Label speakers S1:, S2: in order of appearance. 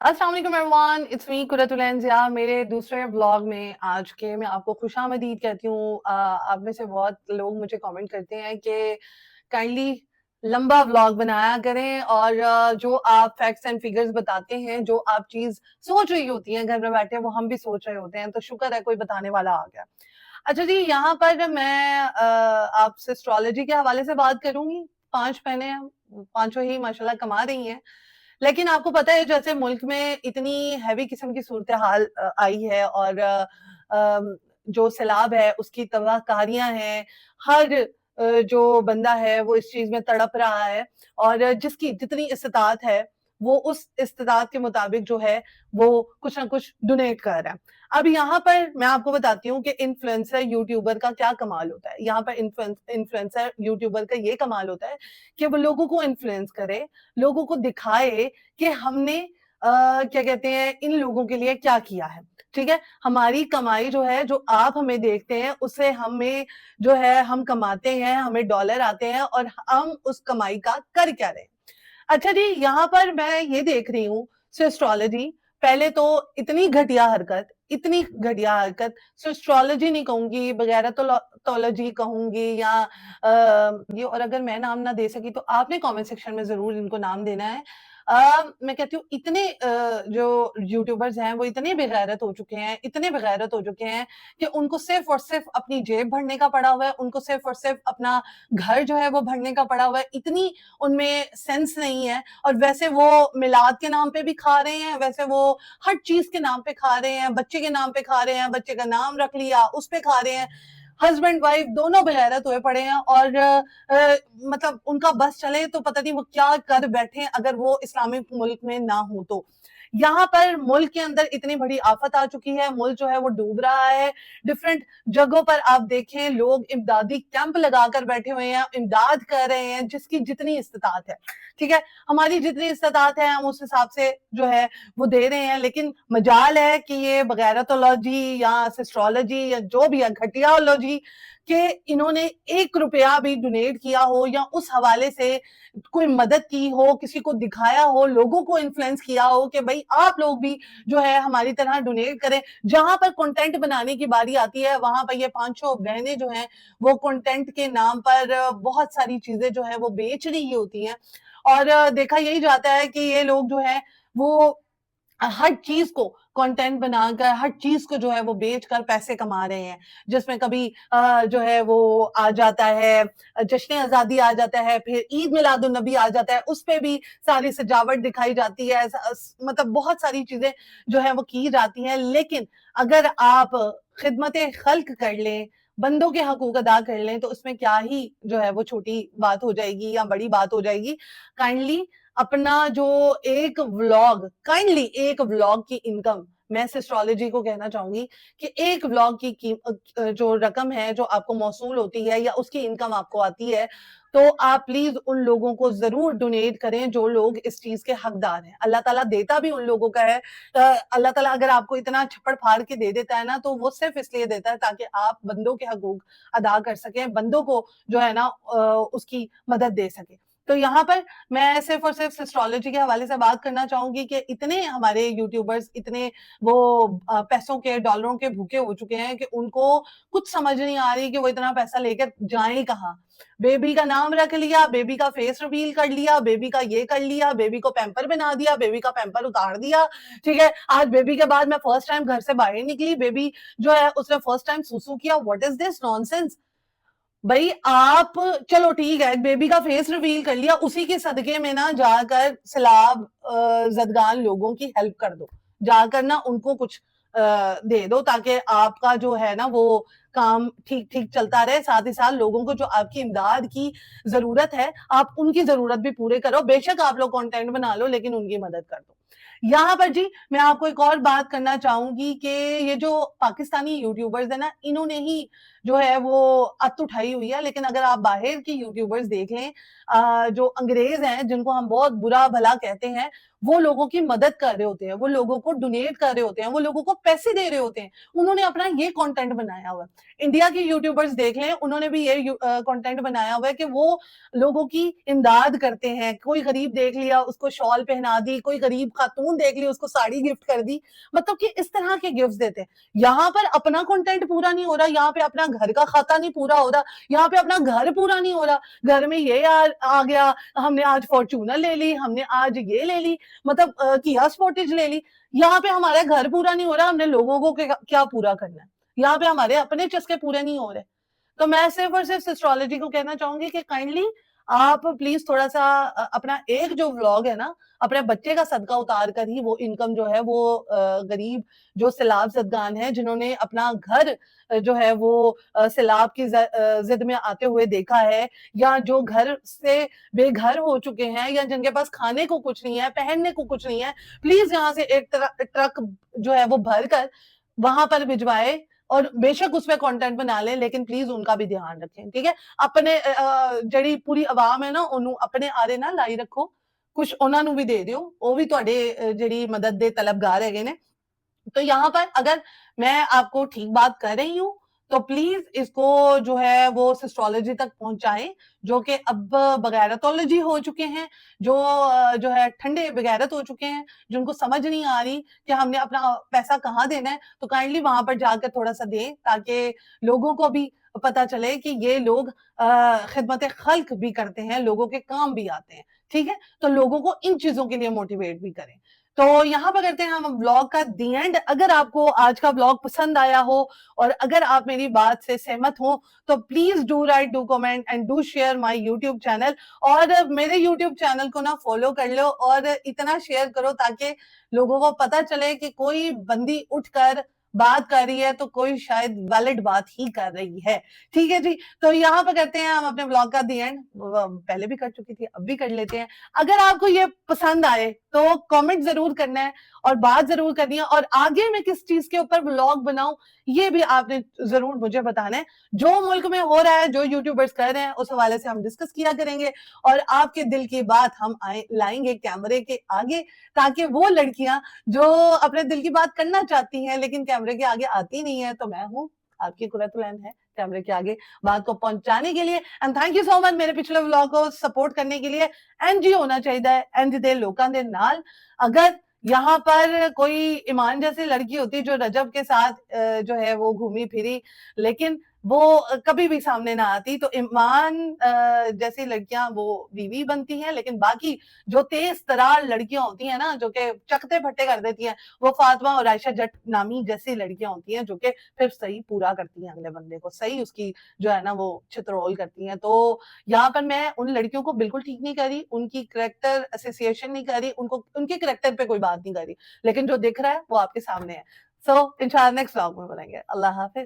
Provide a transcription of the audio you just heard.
S1: अस्सलाम वालेकुम everyone, it's me कुरतुलैंज़िया। मेरे दूसरे व्लॉग में आज के मैं आपको खुशामदीद कहती हूँ। आप में से बहुत लोग मुझे कमेंट करते हैं कि काइंडली लंबा व्लॉग बनाया करें और जो आप फैक्ट्स एंड फिगर्स बताते हैं, जो आप चीज़ सोच रही होती हैं घर में बैठे, वो हम भी सोच रहे होते हैं, तो शुक्र है कोई बताने वाला आ गया। अच्छा जी, यहाँ पर मैं आपसे एस्ट्रोलॉजी के हवाले से बात करूँगी। 5 बहनें हैं, पाँचों ही माशाल्लाह कमा रही हैं। लेकिन आपको पता है जैसे मुल्क में इतनी हैवी किस्म की सूरत-ए-हाल आई है और जो सैलाब है उसकी तबाहकारियाँ हैं, हर जो बंदा है वो इस चीज़ में तड़प रहा है और जिसकी जितनी इस्तिताअत है, वो उस इस्तिताअत के मुताबिक जो है वो कुछ ना कुछ डोनेट कर रहा है। अब यहाँ पर मैं आपको बताती हूँ कि इन्फ्लुएंसर, यूट्यूबर का क्या कमाल होता है। यहाँ पर इन्फ्लुएंसर, यूट्यूबर का ये कमाल होता है कि वो लोगों को इन्फ्लुएंस करे, लोगों को दिखाए कि हमने क्या कहते हैं इन लोगों के लिए क्या किया है। ठीक है, हमारी कमाई जो है, जो आप हमें देखते हैं, उससे हमें जो है हम कमाते हैं, हमें डॉलर आते हैं और हम उस कमाई का कर क्या रहे हैं। अच्छा जी, यहाँ पर मैं ये देख रही हूँ एस्ट्रोलॉजी, पहले तो इतनी घटिया हरकत, एस्ट्रोलॉजी नहीं कहूंगी, बगैर तोलॉजी कहूंगी या ये, और अगर मैं नाम ना दे सकी तो आपने कमेंट सेक्शन में जरूर इनको नाम देना है। मैं कहती हूँ इतने जो यूट्यूबर्स हैं वो इतने बेगैरत हो चुके हैं, इतने बेगैरत हो चुके हैं कि उनको सिर्फ और सिर्फ अपनी जेब भरने का पड़ा हुआ है, उनको सिर्फ और सिर्फ अपना घर जो है वो भरने का पड़ा हुआ है। इतनी उनमें सेंस नहीं है और वैसे वो मिलाद के नाम पे भी खा रहे हैं, वैसे वो हर चीज के नाम पे खा रहे हैं, बच्चे के नाम पे खा रहे हैं, बच्चे का नाम रख लिया उस पे खा रहे हैं। हस्बैंड वाइफ दोनों बेगैरत हुए पड़े हैं और मतलब उनका बस चले तो पता नहीं वो क्या कर बैठे अगर वो इस्लामिक मुल्क में ना हो तो। यहाँ पर मुल्क के अंदर इतनी बड़ी आफत आ चुकी है, मुल्क जो है वो डूब रहा है। डिफरेंट जगहों पर आप देखें, लोग इमदादी कैंप लगाकर बैठे हुए हैं, इमदाद कर रहे हैं जिसकी जितनी इस्तिताअत है। ठीक है, हमारी जितनी इस्तिताअत है हम उस हिसाब से जो है वो दे रहे हैं, लेकिन मजाल है कि ये बगैरतोलॉजी या एस्ट्रोलॉजी या जो भी है घटियालॉजी कि इन्होंने 1 रुपया भी डोनेट किया हो या उस हवाले से कोई मदद की हो, किसी को दिखाया हो, लोगों को इन्फ्लुएंस किया हो कि भाई आप लोग भी जो है हमारी तरह डोनेट करें। जहां पर कंटेंट बनाने की बारी आती है वहां पर ये पांचों बहनें जो हैं वो कंटेंट के नाम पर बहुत सारी चीजें जो है वो बेच रही होती हैं और देखा यही जाता है कि ये लोग जो है वो हर चीज को कंटेंट बनाकर, हर चीज को जो है वो बेचकर पैसे कमा रहे हैं, जिसमें कभी जो है वो आ जाता है, जश्न आजादी आ जाता है, फिर ईद मिलादुन नबी आ जाता है, उस पे भी सारी सजावट दिखाई जाती है, मतलब बहुत सारी चीजें जो है वो की जाती हैं। लेकिन अगर आप खिदमत खल्क कर लें, बंदों के हकूक अदा कर लें, तो उसमें क्या ही जो है वो छोटी बात हो जाएगी या बड़ी बात हो जाएगी। काइंडली अपना जो एक व्लॉग की इनकम, मैं एस्ट्रोलॉजी को कहना चाहूंगी कि एक व्लॉग की जो रकम है जो आपको मौसूल होती है या उसकी इनकम आपको आती है, तो आप प्लीज उन लोगों को जरूर डोनेट करें जो लोग इस चीज के हकदार हैं। अल्लाह ताला देता भी उन लोगों का है। अल्लाह ताला अगर आपको इतना छप्पड़ फाड़ के दे देता है ना, तो वो सिर्फ इसलिए देता है ताकि आप बंदों के हकूक अदा कर सकें, बंदों को जो है ना उसकी मदद दे सके। तो यहाँ पर मैं सिर्फ और सिर्फ एस्ट्रोलॉजी के हवाले से बात करना चाहूंगी कि इतने हमारे यूट्यूबर्स इतने वो पैसों के, डॉलरों के भूखे हो चुके हैं कि उनको कुछ समझ नहीं आ रही कि वो इतना पैसा लेकर जाएं कहाँ। बेबी का नाम रख लिया, बेबी का फेस रिवील कर लिया, बेबी का ये कर लिया, बेबी को पैम्पर बना दिया, बेबी का पैम्पर उतार दिया। ठीक है, आज बेबी के बाद मैं फर्स्ट टाइम घर से बाहर निकली, बेबी जो है उसने फर्स्ट टाइम सुसु किया। व्हाट इज दिस नॉनसेंस भाई। आप चलो ठीक है, बेबी का फेस रिवील कर लिया, उसी के सदके में ना जाकर सैलाब जदगान लोगों की हेल्प कर दो, जाकर ना उनको कुछ दे दो ताकि आपका जो है ना वो काम ठीक ठीक चलता रहे। साथ ही साथ लोगों को जो आपकी इमदाद की जरूरत है, आप उनकी जरूरत भी पूरे करो। बेशक आप लोग कंटेंट बना लो, लेकिन उनकी मदद कर दो। यहाँ पर जी मैं आपको एक और बात करना चाहूंगी कि ये जो पाकिस्तानी यूट्यूबर्स है ना, इन्होंने ही جو ہے وہ ات اٹھائی ہوئی ہے. لیکن اگر آپ باہر کی یوٹیوبرز دیکھ لیں جو انگریز ہیں جن کو ہم بہت برا بھلا کہتے ہیں, وہ لوگوں کی مدد کر رہے ہوتے ہیں, وہ لوگوں کو ڈونیٹ کر رہے ہوتے ہیں, وہ لوگوں کو پیسے دے رہے ہوتے ہیں. انہوں نے اپنا یہ کانٹینٹ بنایا ہوا ہے. انڈیا کی یوٹیوبرز دیکھ لیں, انہوں نے بھی یہ کانٹینٹ بنایا ہوا ہے کہ وہ لوگوں کی امداد کرتے ہیں. کوئی غریب دیکھ لیا اس کو شال پہنا دی, کوئی غریب خاتون دیکھ لی اس کو ساڑی گفٹ کر دی, مطلب کہ اس طرح کے گفٹ دیتے ہیں. یہاں پر اپنا کنٹینٹ پورا نہیں ہو رہا, یہاں پہ اپنا گھر کا خاکہ نہیں پورا ہو رہا, یہاں پہ اپنا گھر پورا نہیں ہو رہا. گھر میں یہ آ گیا, ہم نے آج فارچونر لے لی, ہم نے آج یہ لے لی, مطلب کیا سپورٹیج لے لی. یہاں پہ ہمارا گھر پورا نہیں ہو رہا, ہم نے لوگوں کو کیا پورا کرنا ہے. یہاں پہ ہمارے اپنے چسکے پورے نہیں ہو رہے. تو میں صرف اور صرف اسٹرالوجی کو کہنا چاہوں گی کہ کائنڈلی آپ پلیز تھوڑا سا اپنا ایک جو ولاگ ہے نا, اپنے بچے کا صدقہ اتار کر ہی وہ انکم جو ہے وہ غریب جو سیلاب زدگان ہیں جنہوں نے اپنا گھر جو ہے وہ سیلاب کی زد میں آتے ہوئے دیکھا ہے, یا جو گھر سے بے گھر ہو چکے ہیں, یا جن کے پاس کھانے کو کچھ نہیں ہے, پہننے کو کچھ نہیں ہے, پلیز یہاں سے ایک ٹرک جو ہے وہ بھر کر وہاں پر بھجوائے, اور بے شک اس پہ کانٹینٹ بنا لیں, لیکن پلیز ان کا بھی دھیان رکھیں. ٹھیک ہے, اپنے جڑی پوری عوام ہے نا انہوں اپنے آرے نہ لائی رکھو, کچھ انہوں نے بھی دے دیو, وہ بھی تواڈے جڑی مدد دے طلبگار ہے نے. تو یہاں پر اگر میں آپ کو ٹھیک بات کر رہی ہوں تو پلیز اس کو جو ہے وہ سسٹرولوجی تک پہنچائیں, جو کہ اب بغیرتولوجی ہو چکے ہیں, جو ہے ٹھنڈے بغیرت ہو چکے ہیں, جن کو سمجھ نہیں آ رہی کہ ہم نے اپنا پیسہ کہاں دینا ہے. تو کائنڈلی وہاں پر جا کر تھوڑا سا دیں, تاکہ لوگوں کو بھی پتا چلے کہ یہ لوگ خدمت خلق بھی کرتے ہیں, لوگوں کے کام بھی آتے ہیں. ٹھیک ہے, تو لوگوں کو ان چیزوں کے لیے موٹیویٹ بھی کریں. تو یہاں پہ کرتے ہیں ہم بلاگ کا دی اینڈ. اگر آپ کو آج کا بلاگ پسند آیا ہو اور اگر آپ میری بات سے سہمت ہو تو please do right, do comment and do share my YouTube channel. اور میرے یوٹیوب چینل کو نا فالو کر لو اور اتنا شیئر کرو تاکہ لوگوں کو پتا چلے کہ کوئی بندی اٹھ کر بات کر رہی ہے تو کوئی شاید ویلڈ بات ہی کر رہی ہے. ٹھیک ہے جی, تو یہاں پہ کرتے ہیں ہم اپنے بلاگ کا دی اینڈ. پہلے بھی کر چکی تھی, اب بھی کر لیتے ہیں. اگر آپ کو یہ پسند آئے تو کامنٹ ضرور کرنا ہے اور بات ضرور کرنی ہے, اور آگے میں کس چیز کے اوپر بلاگ بناؤں یہ بھی آپ نے ضرور مجھے بتانا ہے. جو ملک میں ہو رہا ہے, جو یوٹیوبرز کر رہے ہیں, اس حوالے سے ہم ڈسکس کیا کریں گے, اور آپ کے دل کی بات ہم لائیں گے کیمرے کے آگے, تاکہ وہ لڑکیاں جو اپنے دل کی بات کرنا چاہتی ہیں لیکن کیمرے کے آگے آتی نہیں ہے, تو میں ہوں آپ کی قرۃ العین ہے کیمرے کے آگے بات کو پہنچانے کے لیے. اینڈ تھینک یو سو مچ میرے پچھلے ولاگ کو سپورٹ کرنے کے لیے. اینڈ جی ہونا چاہیے اینڈ دے لوکاں دے نال. اگر یہاں پر کوئی ایمان جیسی لڑکی ہوتی جو رجب کے ساتھ جو ہے وہ گھومی پھری, لیکن وہ کبھی بھی سامنے نہ آتی, تو ایمان جیسی لڑکیاں وہ بیوی بنتی ہیں, لیکن باقی جو تیز ترار لڑکیاں ہوتی ہیں نا, جو کہ چکتے پھٹے کر دیتی ہیں, وہ فاطمہ اور عائشہ جٹ نامی جیسی لڑکیاں ہوتی ہیں, جو کہ پھر صحیح پورا کرتی ہیں اگلے بندے کو, صحیح اس کی جو ہے نا وہ چھترول کرتی ہیں. تو یہاں پر میں ان لڑکیوں کو بالکل ٹھیک نہیں کر رہی, ان کی کریکٹر ایسوسیشن نہیں کر رہی, ان کے کریکٹر پہ کوئی بات نہیں کر رہی, لیکن جو دکھ رہا ہے وہ آپ کے سامنے ہے. سو انشاءاللہ نیکسٹ ولاگ میں بنائیں گے. اللہ حافظ.